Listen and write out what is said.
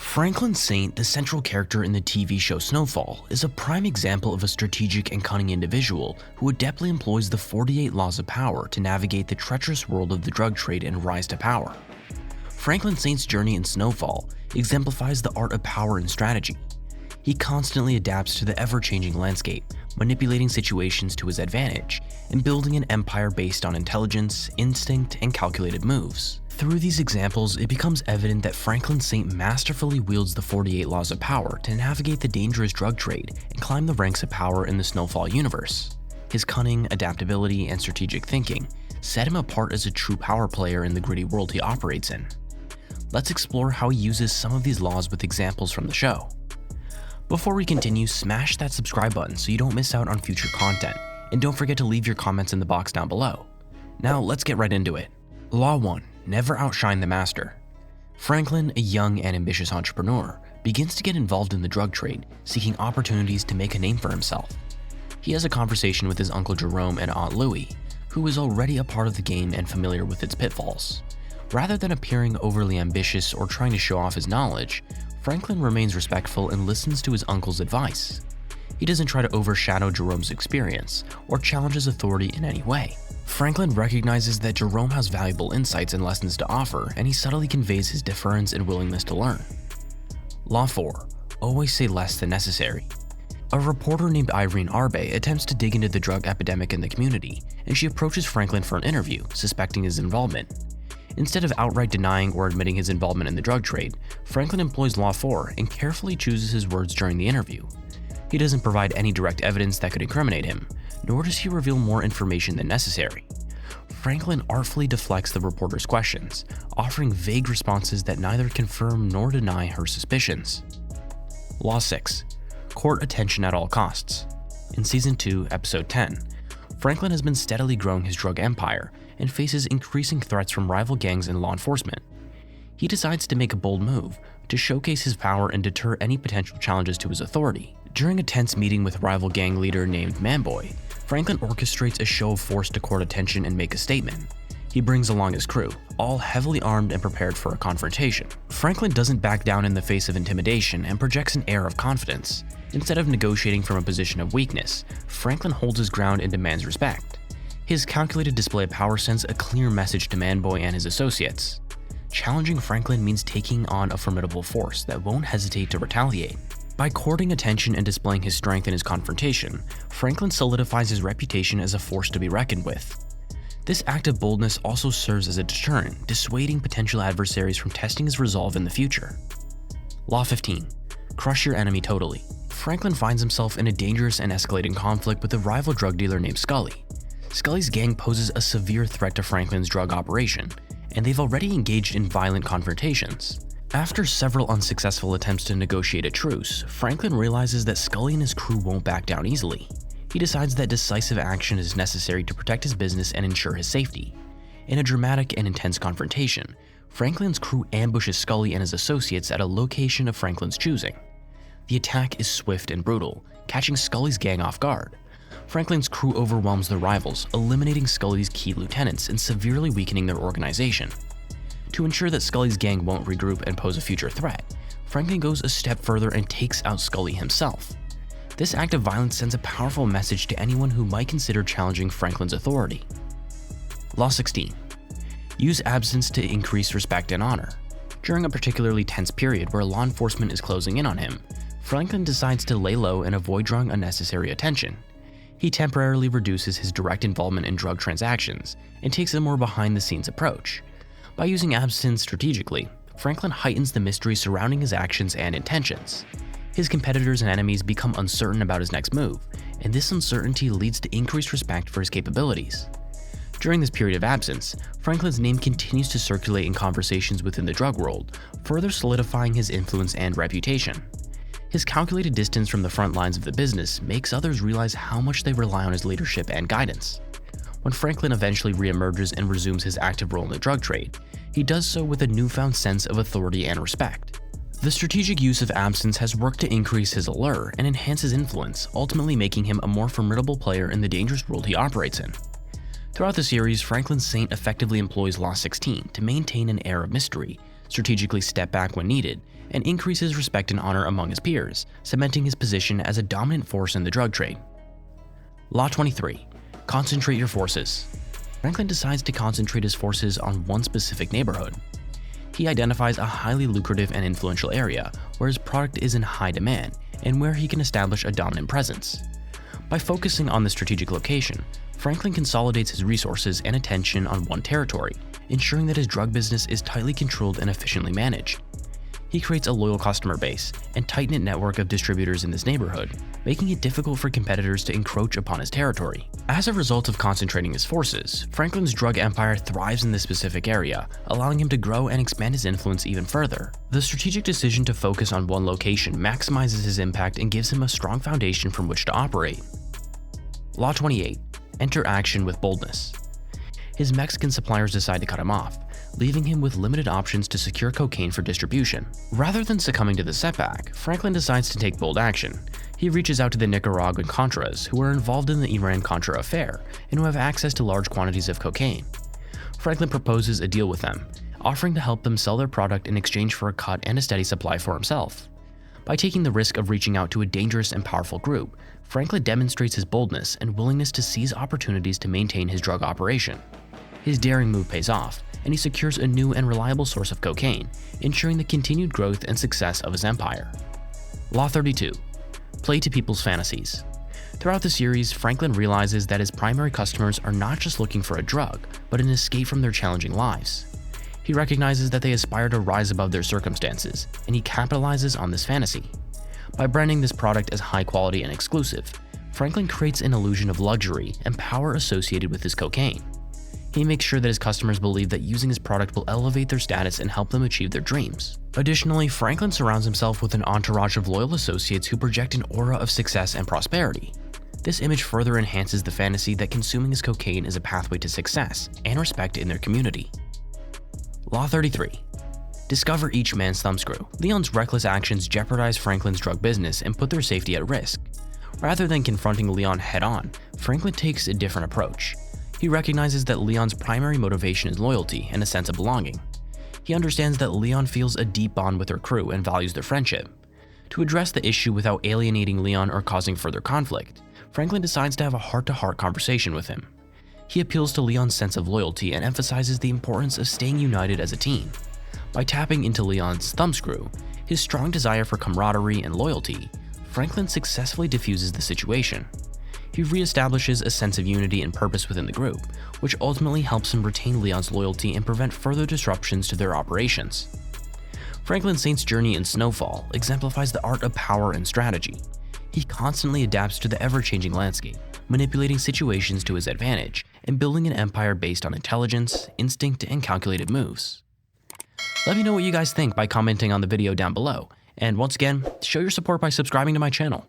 Franklin Saint, the central character in the TV show Snowfall, is a prime example of a strategic and cunning individual who adeptly employs the 48 laws of power to navigate the treacherous world of the drug trade and rise to power. Franklin Saint's journey in Snowfall exemplifies the art of power and strategy. He constantly adapts to the ever-changing landscape, manipulating situations to his advantage, and building an empire based on intelligence, instinct, and calculated moves. Through these examples, it becomes evident that Franklin Saint masterfully wields the 48 laws of power to navigate the dangerous drug trade and climb the ranks of power in the Snowfall universe. His cunning, adaptability, and strategic thinking set him apart as a true power player in the gritty world he operates in. Let's explore how he uses some of these laws with examples from the show. Before we continue, smash that subscribe button so you don't miss out on future content, and don't forget to leave your comments in the box down below. Now let's get right into it. Law 1. Never outshine the master. Franklin, a young and ambitious entrepreneur, begins to get involved in the drug trade, seeking opportunities to make a name for himself. He has a conversation with his Uncle Jerome and Aunt Louie, who is already a part of the game and familiar with its pitfalls. Rather than appearing overly ambitious or trying to show off his knowledge, Franklin remains respectful and listens to his uncle's advice. He doesn't try to overshadow Jerome's experience or challenge his authority in any way. Franklin recognizes that Jerome has valuable insights and lessons to offer, and he subtly conveys his deference and willingness to learn. Law 4. Always say less than necessary. A reporter named Irene Arbe attempts to dig into the drug epidemic in the community, and she approaches Franklin for an interview, suspecting his involvement. Instead of outright denying or admitting his involvement in the drug trade, Franklin employs Law 4 and carefully chooses his words during the interview. He doesn't provide any direct evidence that could incriminate him, nor does he reveal more information than necessary. Franklin artfully deflects the reporter's questions, offering vague responses that neither confirm nor deny her suspicions. Law 6. Court attention at all costs. In Season 2, Episode 10, Franklin has been steadily growing his drug empire and faces increasing threats from rival gangs and law enforcement. He decides to make a bold move to showcase his power and deter any potential challenges to his authority. During a tense meeting with rival gang leader named Manboy, Franklin orchestrates a show of force to court attention and make a statement. He brings along his crew, all heavily armed and prepared for a confrontation. Franklin doesn't back down in the face of intimidation and projects an air of confidence. Instead of negotiating from a position of weakness, Franklin holds his ground and demands respect. His calculated display of power sends a clear message to Manboy and his associates. Challenging Franklin means taking on a formidable force that won't hesitate to retaliate. By courting attention and displaying his strength in his confrontation, Franklin solidifies his reputation as a force to be reckoned with. This act of boldness also serves as a deterrent, dissuading potential adversaries from testing his resolve in the future. Law 15. Crush your enemy totally. Franklin finds himself in a dangerous and escalating conflict with a rival drug dealer named Scully. Scully's gang poses a severe threat to Franklin's drug operation, and they've already engaged in violent confrontations. After several unsuccessful attempts to negotiate a truce, Franklin realizes that Scully and his crew won't back down easily. He decides that decisive action is necessary to protect his business and ensure his safety. In a dramatic and intense confrontation, Franklin's crew ambushes Scully and his associates at a location of Franklin's choosing. The attack is swift and brutal, catching Scully's gang off guard. Franklin's crew overwhelms their rivals, eliminating Scully's key lieutenants and severely weakening their organization. To ensure that Scully's gang won't regroup and pose a future threat, Franklin goes a step further and takes out Scully himself. This act of violence sends a powerful message to anyone who might consider challenging Franklin's authority. Law 16. Use absence to increase respect and honor. During a particularly tense period where law enforcement is closing in on him, Franklin decides to lay low and avoid drawing unnecessary attention. He temporarily reduces his direct involvement in drug transactions and takes a more behind-the-scenes approach. By using absence strategically, Franklin heightens the mystery surrounding his actions and intentions. His competitors and enemies become uncertain about his next move, and this uncertainty leads to increased respect for his capabilities. During this period of absence, Franklin's name continues to circulate in conversations within the drug world, further solidifying his influence and reputation. His calculated distance from the front lines of the business makes others realize how much they rely on his leadership and guidance. When Franklin eventually reemerges and resumes his active role in the drug trade, he does so with a newfound sense of authority and respect. The strategic use of absence has worked to increase his allure and enhance his influence, ultimately making him a more formidable player in the dangerous world he operates in. Throughout the series, Franklin Saint effectively employs Law 16 to maintain an air of mystery, strategically step back when needed, and increase his respect and honor among his peers, cementing his position as a dominant force in the drug trade. Law 23. Concentrate your forces. Franklin decides to concentrate his forces on one specific neighborhood. He identifies a highly lucrative and influential area where his product is in high demand and where he can establish a dominant presence. By focusing on the strategic location, Franklin consolidates his resources and attention on one territory, ensuring that his drug business is tightly controlled and efficiently managed. He creates a loyal customer base and tight-knit network of distributors in this neighborhood, making it difficult for competitors to encroach upon his territory. As a result of concentrating his forces, Franklin's drug empire thrives in this specific area, allowing him to grow and expand his influence even further. The strategic decision to focus on one location maximizes his impact and gives him a strong foundation from which to operate. Law 28. Enter action with boldness. His Mexican suppliers decide to cut him off, leaving him with limited options to secure cocaine for distribution. Rather than succumbing to the setback, Franklin decides to take bold action. He reaches out to the Nicaraguan Contras who are involved in the Iran-Contra affair and who have access to large quantities of cocaine. Franklin proposes a deal with them, offering to help them sell their product in exchange for a cut and a steady supply for himself. By taking the risk of reaching out to a dangerous and powerful group, Franklin demonstrates his boldness and willingness to seize opportunities to maintain his drug operation. His daring move pays off, and he secures a new and reliable source of cocaine, ensuring the continued growth and success of his empire. Law 32. Play to people's fantasies. Throughout the series, Franklin realizes that his primary customers are not just looking for a drug, but an escape from their challenging lives. He recognizes that they aspire to rise above their circumstances, and he capitalizes on this fantasy. By branding this product as high quality and exclusive, Franklin creates an illusion of luxury and power associated with his cocaine. He makes sure that his customers believe that using his product will elevate their status and help them achieve their dreams. Additionally, Franklin surrounds himself with an entourage of loyal associates who project an aura of success and prosperity. This image further enhances the fantasy that consuming his cocaine is a pathway to success and respect in their community. Law 33. Discover each man's thumbscrew. Leon's reckless actions jeopardize Franklin's drug business and put their safety at risk. Rather than confronting Leon head-on, Franklin takes a different approach. He recognizes that Leon's primary motivation is loyalty and a sense of belonging. He understands that Leon feels a deep bond with their crew and values their friendship. To address the issue without alienating Leon or causing further conflict, Franklin decides to have a heart-to-heart conversation with him. He appeals to Leon's sense of loyalty and emphasizes the importance of staying united as a team. By tapping into Leon's thumbscrew, his strong desire for camaraderie and loyalty, Franklin successfully diffuses the situation. He reestablishes a sense of unity and purpose within the group, which ultimately helps him retain Leon's loyalty and prevent further disruptions to their operations. Franklin Saint's journey in Snowfall exemplifies the art of power and strategy. He constantly adapts to the ever-changing landscape, manipulating situations to his advantage and building an empire based on intelligence, instinct, and calculated moves. Let me know what you guys think by commenting on the video down below, and once again, show your support by subscribing to my channel.